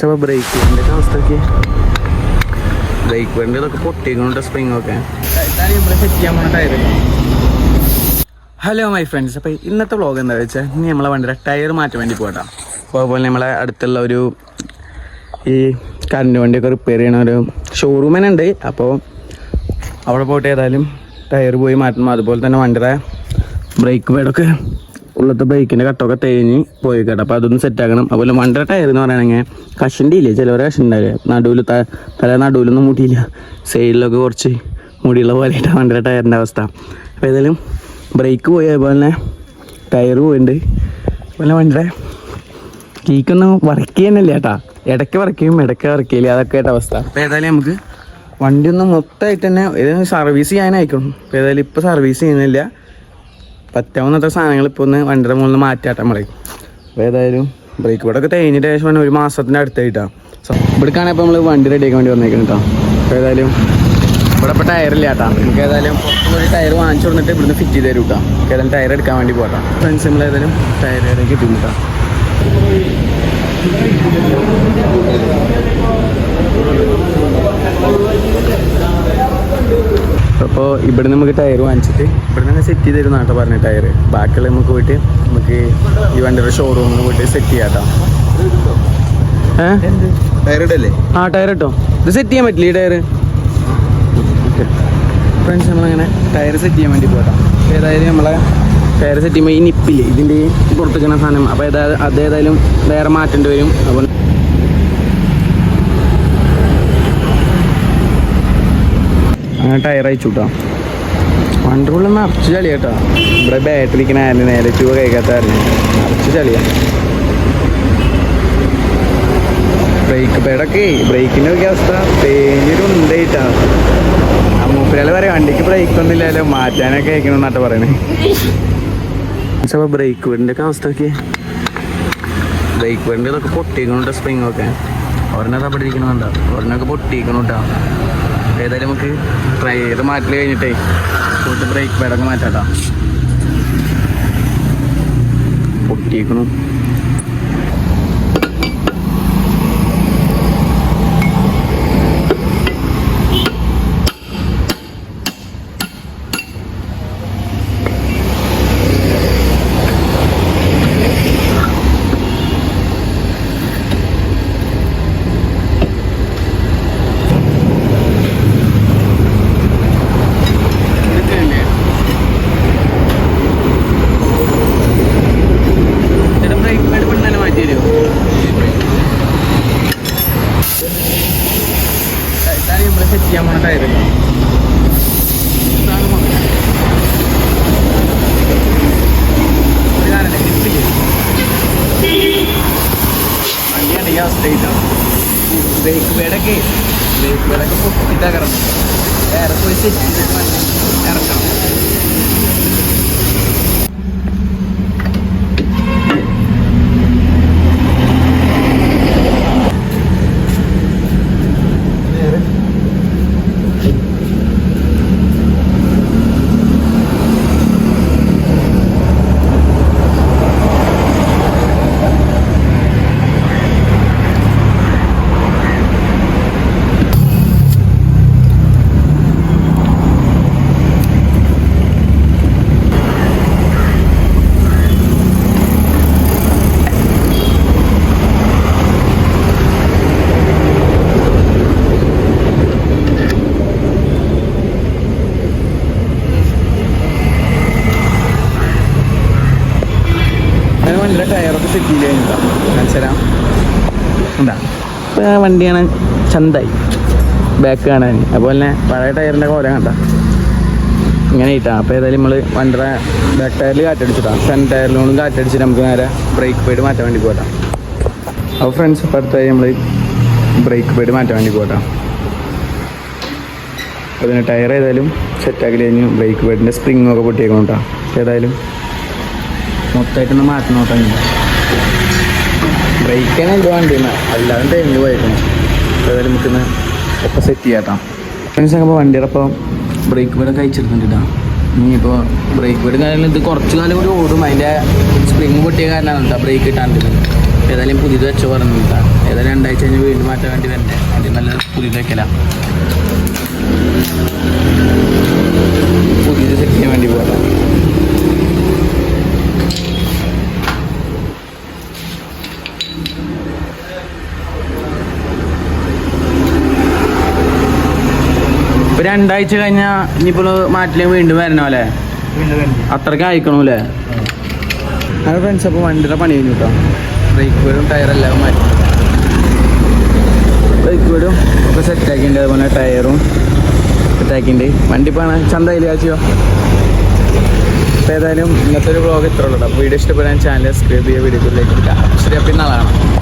അപ്പോൾ ബ്രേക്കിൻ്റെ അവസ്ഥയ്ക്ക് ബ്രേക്ക് വേണ്ടി ഇതൊക്കെ പൊട്ടിക്കുന്നുണ്ട് സ്പ്രിങ്ങൊക്കെ സെറ്റ് ചെയ്യാൻ പോണ ടയർ. ഹലോ മൈ ഫ്രണ്ട്സ്, അപ്പോൾ ഇന്നത്തെ വ്ളോഗ് എന്താ വെച്ചാൽ ഇനി നമ്മളെ വണ്ടിയുടെ ടയർ മാറ്റാൻ വേണ്ടി പോകട്ടാം. അപ്പോൾ അതുപോലെ നമ്മളെ അടുത്തുള്ള ഒരു ഈ കറണ്ട് വണ്ടിയൊക്കെ റിപ്പയർ ചെയ്യണ ഒരു ഷോറൂം തന്നെ ഉണ്ട്. അപ്പോൾ അവിടെ പോയിട്ട് ഏതായാലും ടയർ പോയി മാറ്റണം. അതുപോലെ തന്നെ വണ്ടിയുടെ ബ്രേക്ക് പേഡൊക്കെ ഉള്ളത്തെ ബ്രേക്കിൻ്റെ കട്ടൊക്കെ തേഞ്ഞ് പോയി കേട്ടോ. അപ്പോൾ അതൊന്ന് സെറ്റാക്കണം. അതുപോലെ വണ്ടിയുടെ ടയർ എന്ന് പറയുകയാണെങ്കിൽ കഷൻ്റെ ഇല്ലേ, ചിലവരെ കഷൻ ഉണ്ടാവില്ലേ, നടുവിൽ തല നടുവിലൊന്നും മുട്ടിയില്ല, സൈഡിലൊക്കെ കുറച്ച് മുടിയുള്ള പോലെയായിട്ടാണ് വണ്ടിയുടെ ടയറിൻ്റെ അവസ്ഥ. അപ്പോൾ ഏതായാലും ബ്രേക്ക് പോയി, അതുപോലെ തന്നെ ടയർ പോയിട്ടുണ്ട്. അതുപോലെ വണ്ടിയുടെ കീക്കൊന്നും വർക്ക് ചെയ്യുന്നില്ല ചേട്ടാ, ഇടയ്ക്ക് വർക്ക് ചെയ്യും ഇടയ്ക്ക് വർക്ക് ചെയ്യില്ല, അതൊക്കെ ആയിട്ട് അവസ്ഥ. അപ്പോൾ ഏതായാലും നമുക്ക് വണ്ടി ഒന്ന് മൊത്തമായിട്ട് തന്നെ ഏതായാലും സർവീസ് ചെയ്യാനായിക്കണം. അപ്പോൾ ഏതായാലും ഇപ്പോൾ സർവീസ് ചെയ്യുന്നില്ല, പറ്റാവുന്നത്ര സാധനങ്ങൾ ഇപ്പോൾ ഒന്ന് വണ്ടിയുടെ മുകളിൽ മാറ്റാട്ടെ നമ്മളെ. അപ്പോൾ ഏതായാലും ബ്രേക്ക് ബോർഡൊക്കെ തേഞ്ഞിട്ട് ശേഷം ഒരു മാസത്തിൻ്റെ അടുത്തായിട്ടാണ് ഇവിടേക്കാണെങ്കിൽ ഇപ്പോൾ നമ്മൾ വണ്ടി റെഡിയാക്കാൻ വേണ്ടി വന്നേക്കണം കേട്ടോ. അപ്പോൾ ഏതായാലും ഇവിടെ ഇപ്പോൾ ടയറില്ല കേട്ടോ. നമുക്ക് ഏതായാലും പുറത്തുനിന്ന് ടയർ വാങ്ങിച്ചു കൊടുത്തിട്ട് ഇവിടുന്ന് ഫിറ്റ് ചെയ്ത് തരും കേട്ടോ. നമുക്ക് ഏതായാലും ടയർ എടുക്കാൻ വേണ്ടി പോകാം ഫ്രണ്ട്സ്. നമ്മൾ ഏതായാലും ടയറിലേക്ക് കിട്ടും കേട്ടോ. അപ്പോൾ ഇവിടെ നമുക്ക് ടയർ വാങ്ങിച്ചിട്ട് ഇവിടെ നിന്ന് സെറ്റ് ചെയ്ത് തരുന്ന കേട്ടോ പറഞ്ഞ ടയർ. ബാക്കിയുള്ള നമുക്ക് പോയിട്ട് നമുക്ക് ഈ വണ്ടിയുടെ ഷോറൂമിൽ പോയിട്ട് സെറ്റ് ചെയ്യാം കേട്ടോ. ടയർ ഇടല്ലേ? ആ ടയർ ഇട്ടോ. ഇത് സെറ്റ് ചെയ്യാൻ പറ്റില്ല ഈ ടയർ. ഫ്രണ്ട്സ് നമ്മളങ്ങനെ ടയർ സെറ്റ് ചെയ്യാൻ വേണ്ടി പോകാം. ഏതായാലും നമ്മളെ ടയർ സെറ്റ് ചെയ്യുമ്പോൾ ഈ നിപ്പില്ലേ ഇതിൻ്റെ പുറത്തേക്കുന്ന സാധനം, അപ്പോൾ അതേതായാലും വേറെ മാറ്റേണ്ടി വരും. അപ്പോൾ അങ്ങനെ ടയർ അയച്ചു കേട്ടോ. വണ്ടറുള്ള നിറച്ച് ചളി കേട്ടോ. ഇവിടെ ബാറ്ററിക്ക് നേരെ ചുവ കഴിക്കാത്തായിരുന്നു, നിറച്ച് ചളിയാണ്. ബ്രേക്ക് പേടൊക്കെ ബ്രേക്കിൻ്റെ ഒക്കെ അവസ്ഥ തേഞ്ഞിട്ടുണ്ടായിട്ടാണ്. ആ മൂപ്പരാൾ പറയാം വണ്ടിക്ക് ബ്രേക്ക് ഒന്നും ഇല്ലല്ലോ, മാറ്റാനൊക്കെ അയക്കണം എന്നാട്ടോ പറയണേ. അപ്പോൾ ബ്രേക്ക് പേടിൻ്റെ ഒക്കെ അവസ്ഥ ഒക്കെ ബ്രേക്ക് പേടിൻ്റെ ഇതൊക്കെ പൊട്ടിക്കുന്നുണ്ട് സ്പ്രിങ്ങൊക്കെ. ഒരെണ്ണൊക്കെ അവിടെ ഇരിക്കണമെന്നുണ്ടോ, ഒരെണ്ണൊക്കെ പൊട്ടിക്കണം കേട്ടോ. ഏതായാലും നമുക്ക് ടയർ മാറ്റൽ കഴിഞ്ഞിട്ടേ പോയിട്ട് ബ്രേക്ക് പേഡൊക്കെ മാറ്റാട്ടോ. പൊട്ടിയേക്കണം. സെറ്റ് ചെയ്യാൻ പോണ ടയർ വണ്ടിയാണ് ഈ അവസ്ഥയിട്ടാണ്. ബ്രേക്ക് പേടൊക്കെ പൊട്ടിട്ടാ കിടന്നു. വേറെ പോയി സെറ്റ് ചെയ്തിട്ട് ഇറക്കണം. വണ്ടിയുടെ ടയറൊക്കെ സെറ്റ് ചെയ്ത് കഴിഞ്ഞിട്ടാ മനസ്സിലാം എന്താ. ഇപ്പോൾ വണ്ടിയാണ് ചന്തായി ബാക്ക് കാണാൻ. അതുപോലെ തന്നെ പഴയ ടയറിൻ്റെ കോല കണ്ട ഇങ്ങനെ ഇട്ടാണ്. അപ്പോൾ ഏതായാലും നമ്മൾ വണ്ടിയുടെ ബാക്ക് ടയറിൽ കാറ്റടിച്ചിട്ടാണ്, ഫ്രണ്ട് ടയറിലോടും കാറ്റടിച്ചിട്ട് നമുക്ക് നേരെ ബ്രേക്ക് പേഡ് മാറ്റാൻ വേണ്ടി പോകാം. അപ്പോൾ ഫ്രണ്ട്സ് ഇപ്പോൾ അടുത്തായി നമ്മൾ ബ്രേക്ക് പേഡ് മാറ്റാൻ വേണ്ടി പോകാം. അപ്പോൾ അതിന് ടയർ ഏതായാലും സെറ്റാക്കി കഴിഞ്ഞ് ബ്രേക്ക് പേഡിൻ്റെ സ്പ്രിങ്ങൊക്കെ പൊട്ടിയേക്കണം കേട്ടോ. ഏതായാലും മൊത്തമായിട്ടൊന്ന് മാറ്റം നോക്കാൻ ബ്രേക്കാണ് ഇത് വണ്ടിയാണ്, അല്ലാതെ ടൈമിൽ പോയേക്കണം. ഏതായാലും നമുക്കിന്ന് ഒക്കെ സെറ്റ് ചെയ്യാം. ഫ്രണ്ട്സ് അപ്പോൾ വണ്ടിയുടെ അപ്പോൾ ബ്രേക്ക് പേഡൊക്കെ അയച്ചെടുത്തിട്ടാ. ഇനിയിപ്പോൾ ബ്രേക്ക് പേഡ് കാരണം ഇത് കുറച്ച് കാലം കൂടി ഓടും. അതിൻ്റെ സ്പ്രിങ് പൊട്ടിയ കാരണമാണ് കേട്ടോ ബ്രേക്ക് കിട്ടാണ്ടിരുന്നത്. ഏതായാലും പുതിയത് വെച്ച പറഞ്ഞിട്ടാ. ഏതായാലും 2 ആഴ്ച കഴിഞ്ഞ് വീണ്ടും മാറ്റാൻ വേണ്ടി വരണ്ടേ. ആദ്യം നല്ല പുതിയത് വെക്കല. പുതിയത് സെറ്റ് ചെയ്യാൻ വേണ്ടി പോകാം. ഇപ്പൊ 2 ആഴ്ച കഴിഞ്ഞാൽ ഇനിയിപ്പോൾ മാറ്റിലേക്ക് വീണ്ടും വരണോ അല്ലേ? അത്രയ്ക്ക് അയക്കണമല്ലേ? അത് ഫ്രണ്ട്സ്, അപ്പോൾ വണ്ടിയുടെ പണി കഴിഞ്ഞു കേട്ടോ. ബ്രേക്ക് വീടും ടയറെല്ലാം മാറ്റി. ബ്രേക്ക് വീടും ഒക്കെ സെറ്റാക്കിയിട്ടുണ്ട്. അതുപോലെ ടയറും സെറ്റാക്കിയിട്ടുണ്ട്. വണ്ടി ഇപ്പോൾ ചന്തയിൽ കാച്ചിയോ. അപ്പോൾ ഏതായാലും ഇന്നത്തെ ഒരു വ്ളോഗ് ഇത്ര ഉള്ളൂ. അപ്പോൾ വീഡിയോ ഇഷ്ടപ്പെടാൻ ചാനൽ സബ്സ്ക്രൈബ് ചെയ്യുക, വീഡിയോയിലേക്ക് എടുക്കാം. ശരി, അപ്പോൾ ഇന്നാളാണ്.